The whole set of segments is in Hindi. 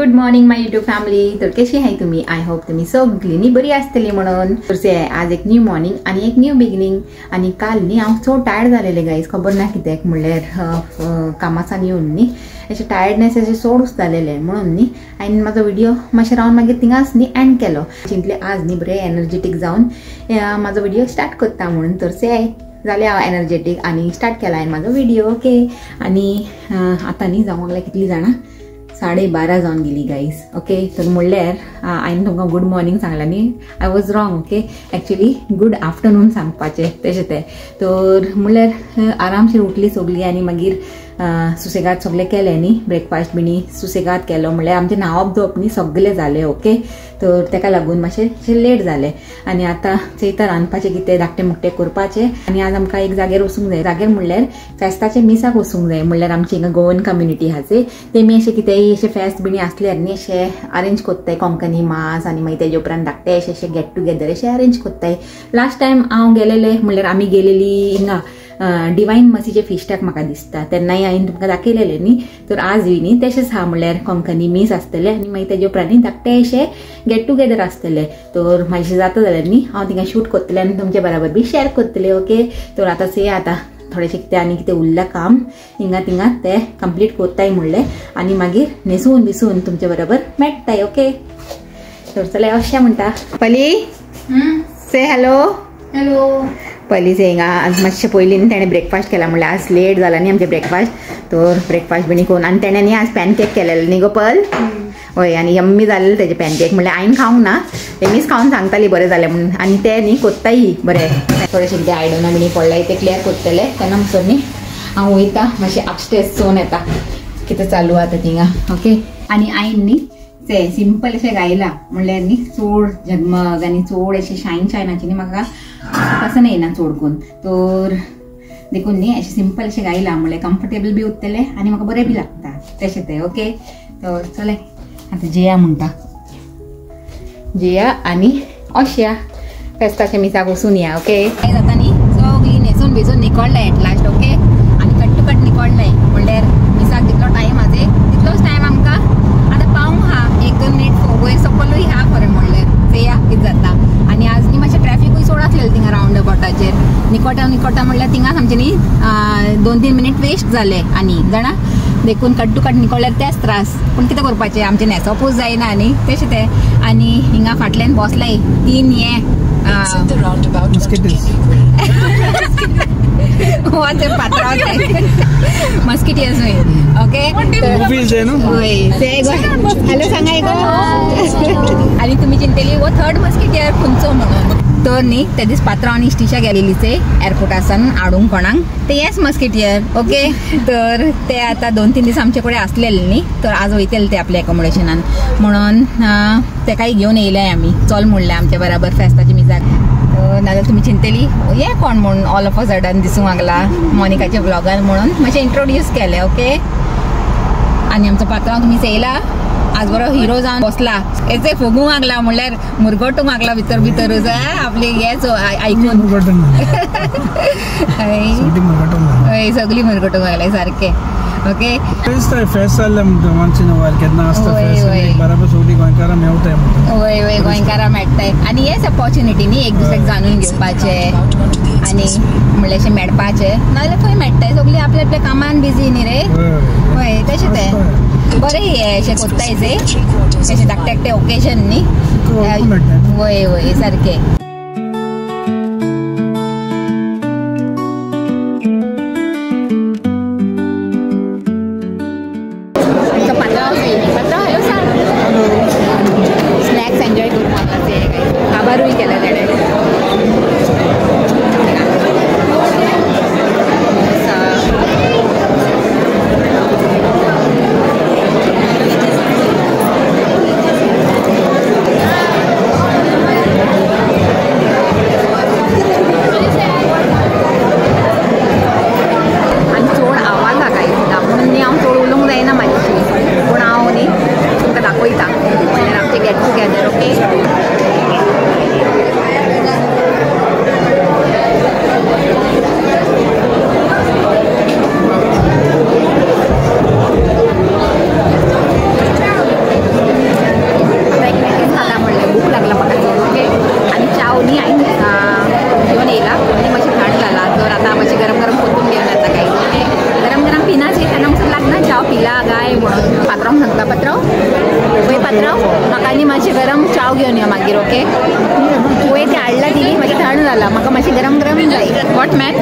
Good morning my YouTube family. तर कशी आहे तुम्ही? आय होप तुम्ही सगळींनी बरी आसतली म्हणून. तर आज एक न्यू मॉर्निंग आणि एक न्यू बिगिनिंग. आणि काल न्ही हांव चड टायर्ड जालेले गाईज, खबर ना कित्याक म्हणल्यार कामासान येवन न्ही अशें टायर्डनेस अशें चडूच जालेलें म्हणून न्ही हांवें म्हाजो व्हिडिओ मातशें रावन मागीर थिंगाच न्ही एंड केलो. चिंतलें आज न्ही बरें एनर्जेटीक जावन म्हाजो व्हिडिओ स्टार्ट करता म्हणून. तर जालें हांव एनर्जेटीक आनी स्टार्ट केला हांवें म्हाजो व्हिडिओ. ओके. आनी आतां न्ही जावंक लागल्या कितलीं जाणां 12:30 जावन गेली गाईज. ओके. तर म्हणल्यार हांवें तुमकां गुड मॉर्निंग सांगलां न्ही, I was wrong. Okay. Actually good afternoon सांगपाचें तशें तें. तर म्हणल्यार आरामशीर उठली सगळीं आनी मागीर सुसेगाद सगळें केलें न्ही, ब्रेकफास्ट बिनी सुसेगाद केलो. म्हणल्यार आमचें न्हावप धुवप न्ही सगळें जालें. ओके. तर तेका लागून मातशें लेट जालें. आनी आतां चयता रांदपाचें कितें धाकटें मुकटें करपाचें. आनी आज आमकां एक जाग्यार वचूंक जाय. जाग्यार म्हणल्यार फेस्ताचे मिसाक वचूंक जाय. म्हणल्यार आमची हिंगा गोवन कम्युनिटी आहा चोय, तेमी अशें कितेंय अशें फेस्त बिणी आसल्यार न्ही अशें अरेंज कोत्ताय कोंकणी मास आनी मागीर तेजे उपरांत धाकटे अशें गेट टुगेदर अशें अरेंज कोत्ताय. लास्ट टायम हांव गेलेलें म्हणल्यार आमी गेलेली हिंगा डिवायन मसीचे फिस्टाक म्हाका दिसता, तेन्नाय हांवें तुमकां दाखयलेलें न्ही. तर आजूय न्ही तशेंच आहा, म्हणल्यार कोंकणी मीस आसतलें आनी मागीर तेजे उपरांत धाकटे अशें गेट टुगेदर आसतलें. तर मातशें जाता जाल्यार न्ही हांव थिंगा शूट कोत्तलें आनी तुमचे बराबर बी शेअर कोत्तलें. ओके. तर आतां थोडेशें कितें आनी कितें उरलां काम हिंगा थिंगा तें कंप्लीट कोत्ताय म्हणलें आनी मागीर न्हेसून बिसून तुमचे बरोबर मेळटाय. ओके. तर चला अशें म्हणटा पली से हॅलो. हॅलो. पयलींचे हिंगा आज मातशें पयलीं तेणें ब्रेकफास्ट केला. म्हणल्यार आज लेट जाला न्ही आमचें ब्रेकफास्ट. तर ब्रेकफास्ट बिणी करून आनी तेणें न्ही आज पॅनकेक केलेलें न्ही गो पल. हय. आनी यम्मी जालेलें तेजें पॅनकेक. म्हणल्यार हांवें खावंक ना, तेमीच खावन सांगताली बरें जालें म्हणून. आनी ते न्ही कोत्ताय बरें. थोडेशें कितें आयडना बिणी पडलाय ते क्लियर कोत्तले. तेन्ना म्हणसर न्ही हांव वयता मातशें अपस्टेर्स चोवन येता कितें चालू आतां थिंगा. ओके. आनी हांवें न्ही ते सिंपल अशें गायला. म्हणल्यार न्ही चड झगमग आनी चड अशें शायनाची न्ही म्हाका पसंद येना चड करून. तर देखून न्ही अशें सिंपल अशें गायला म्हणल्यार कम्फर्टेबल बी उरतलें आनी म्हाका बरें बी लागता तशें तें. ओके. तर चले आतां जेया म्हणटा, जेया आनी अशें फेस्ताच्या मिसाक वचून या. ओके. काय जाता न्ही सगळीं न्हेसून भिजून निकोळ्ळें एट लास्ट. ओके. आनी कट टू कट निकोळ्ळें. म्हणल्यार मिसाक जितलो टायम हा तितलोच टायम आमकां आतां पावूंक हा. 1-2 मिनीट वयर सकलूय हा खरें म्हणल्यार चेया कितें जाता. आनी आज न्ही मातशें ट्रॅफिकूय चड आसलेलें थिंगा रावंड अबाउटाचेर. निकोटा म्हणल्यार थिंगाच आमचे न्ही 2-3 मिनीट वेस्ट जाले आनी जाणा. देखून कट टू कट निकोळ्ळ्यार तेच त्रास. पूण कितें करपाचें, आमचें न्हेसोपूच जायना न्ही तशें तें. आनी हिंगा फाटल्यान बसलाय 3 मस्किटियर्स. ओके. हॅलो सांगाय गो. आनी तुमी चिंतली वो थर्ड मस्किटियर खंयचो म्हणून. तर न्ही ते दीस पात्रांव आनी इश्टिशा गेलेली ते एअरपोर्टासान हाडूंक कोणाक ते येस मस्किटियर. ओके. तर ते आतां 2-3 दीस आमचे कडेन आसलेले न्ही. तर आज वयतले ते आपल्या एकोमोडेशनान म्हणून तेकाय घेवन येयले आमी. चल म्हणलें आमच्या बराबर फेस्ताची मिसाक. नाजाल्यार तुमी चिंतली हे कोण म्हणून ऑल ऑफ अ सडन दिसूंक लागला मोनिकाच्या ब्लॉगान म्हणून मातशें इंट्रोड्यूस केलें. ओके. आनी आमचो पात्रांव तुमी चयला आज बरो हिरो जावन बसला. हेचे फोगूंक लागला म्हणल्यार मुरगटूंक लागला भितर आपली हेच आयकून सगळी मुरगटूंक लागलाय सारकें. ओके. वय गोंयकारां मेळटाय आनी हेच ऑपॉर्च्युनिटी न्ही एक दुसऱ्याक जाणून घेवपाचें आनी म्हणल्यार अशें मेळपाचें. नाजाल्यार खंय मेळटाय सगळीं आपल्या आपल्या कामान बिजी न्ही रे. हय तशें तें बरें हे अशें कोत्ताय जे अशें धाकटे धाकटे ओकेजन न्ही. वय सारकें. स्नॅक्स एन्जॉय करून म्हाका ते काबारूय केलें तेणें. पात्रांव म्हाका आनी मातशें गरम चाव घेवन यो मागीर ओके वयर ती हाडला ती मातशी थंड जाला म्हाका मातशी गरम गरम जाय what man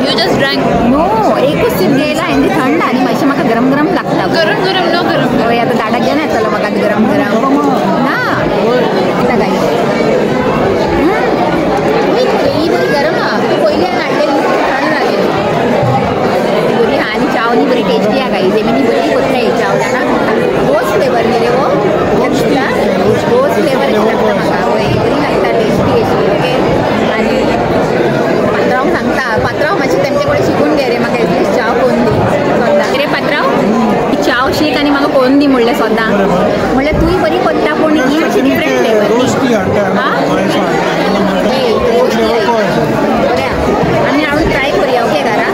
You just drank. No एकूच सीप घेयला आनी ती थंड आनी मातशें म्हाका गरम गरम लागता गरम गरम नो गरम. हय आतां दाडाक घेवन येतलो म्हाका गरम गरम ना आतां काय ही बरी गरम आहा पयली हाडलेली थंड जालेली बरी आहा आनी चाव नी बरी टेस्टी आहा गाई जेमिनी बरी कोत्ता ही चाव जाणा रोज फ्लेवर न्ही रे वो दिसता रोज फ्लेवर लागता म्हाका हय बरी लागता टेस्टी अशी ओके आनी पात्रांव सांगता पात्रांव मातशें तेमचे कडेन शिकून घे रे म्हाका एटलीस्ट चाव कोण दी सोद्दां रे पात्रांव चाव शीक आनी म्हाका कोण दी म्हणलें सोद्दां म्हणल्यार तुय बरी कोत्ता पूण ही मातशी डिफरंट फ्लेवर दी बरें आनी हांव ट्राय करुया ओके घरा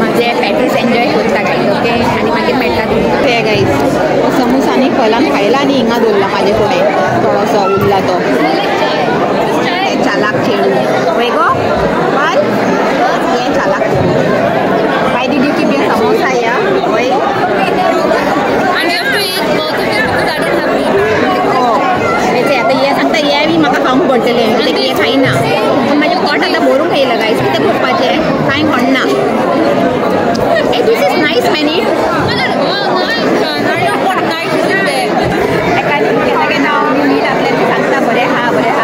माझे पॅटीस एन्जॉय करता गाईज ओके आनी मागीर मेळटा ते गाईज समोसा आनी फलां खायला आनी हिंगा दवरला म्हाजे फुडें थोडोसो उरला तो चालाक चेडू वय गो बाय हे चालाक चेडू why did you keep your samosa या वय And you have to eat both of them because I don't have meat. आता हे सांगता हे बी म्हाका खावंक पडटलें कित्याक हे खायना पूण म्हाजें पोट आतां भरूंक येयला गायज कितें करपाचें कांय घडना ए this is nice man it एका केन्ना केन्ना हांव मीठ घातलें तें सांगता बरें हा बरें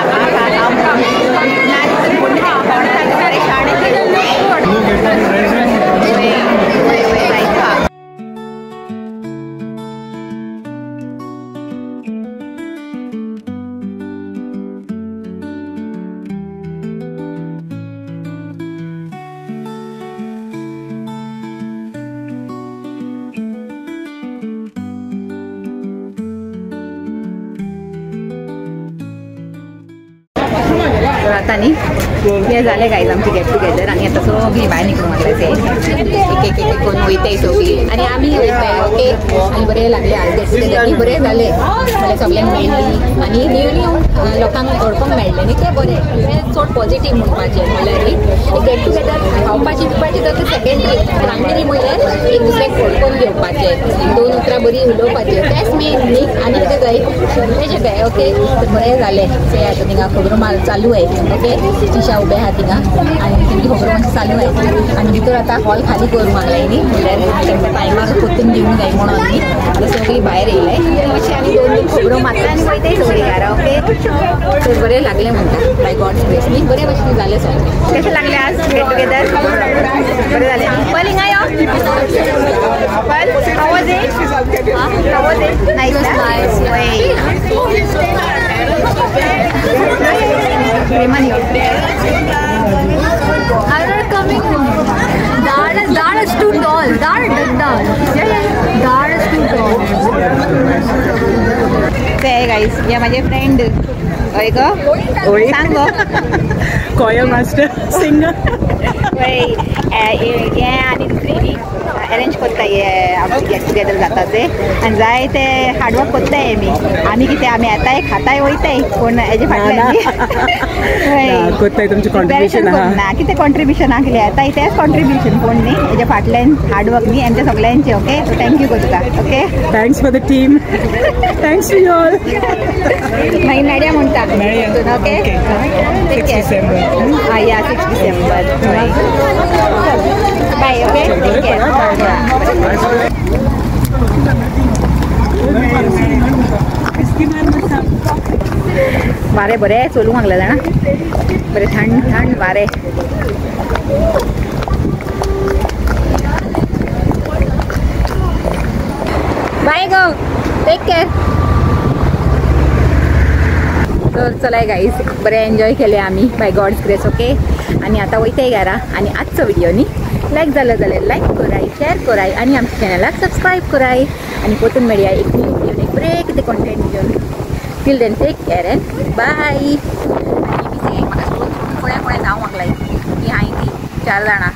आता न्ही हे जालें गायज आमची गेट टुगेदर आनी आतां सगळीं भायर निघून लागले एक करून वयताय सगळीं आनी आमी वयताय ओके आनी बरें लागलें आज गेट टुगेदर बरें जालें म्हणल्यार सगळ्यांक मेळ्ळी आनी न्यू न्यू लोकांक ओळखूंक मेळ्ळें न्ही तें बरें तें चड पॉजिटीव म्हणपाचें म्हणल्यार गेट टुगेदर खावपाची पिवपाची तर सेकेंडरी प्रायमरी म्हणल्यार एक दुसऱ्याक ओळखून घेवपाचें दोन उतरां बरीं उलोवपाचें तेंच मेन न्ही आनी कितें जाय तेजें काय ओके बरें जालें तें आतां थिंगा खबरो मार चालू आहे ओके तिशा उबे आहा थिंगा आनी तेंची खबरो मातशी चालू आहे आनी भितर आतां हॉल खाली करूंक लागलाय न्ही म्हणल्यार तेंकां टायमार कोत्तून दिवंक जाय म्हणून न्ही आतां सगळीं भायर येयलाय मातशें आनी दोन खबरो मारता आनी वयताय सगळीं घरा ओके तर बरें लागलें म्हणटा बाय गॉड्स ग्रेस न्ही बरें भशेन जालें सगळें कशें लागलें आज गेट टुगेदर बरें जालें पल हिंगा यो पल how was it nice Raymond, I'm not coming. Dad is too tall. Dad. Dad is too tall. Say guys, ये माझे friend. ओय गो. सांग गो. Choir master, singer. वय ये आनी दुसरी अरेंज कोत्ता हे आमचे गेट टुगेदर जाता ते आनी जाय ते हार्डवर्क कोत्ताय आमी कितें आमी येताय खाताय वयताय पूण हेजे फाटल्यान कोत्ताय तुमचें कॉन्ट्रिब्युशन ना कितें कॉन्ट्रिब्युशन आसलें येताय तेंच कॉन्ट्रिब्युशन पूण न्ही हेजे फाटल्यान हार्डवर्क न्ही आमच्या सगळ्यांचे ओके सो थँक्यू कोत्ता okay thanks for the team thanks to you all मागीर मेळया म्हणटा ओके टेक केअर हय या 6 डिसेंबर बाय ओके टेक केअर वारें बरें चलूंक लागलें जाणा बरें थंड थंड वारें बाय गो टेक केअर तर चलाय गाईज बरें एन्जॉय केलें आमी बाय गॉड्स ग्रेस ओके आनी आतां वयताय घरा आनी आजचो व्हिडिओ न्ही लायक जालो जाल्यार लायक कराय शेअर कराय आनी आमच्या चॅनलाक सबस्क्रायब कराय आनी परतून मेळया एक न्यू व्हिडिओ एक बरें कितें कॉन्टेंट घेवन till then take care and bye आनी म्हाका फुडें जावंक लागलाय ती हांवें ती 4 जाणां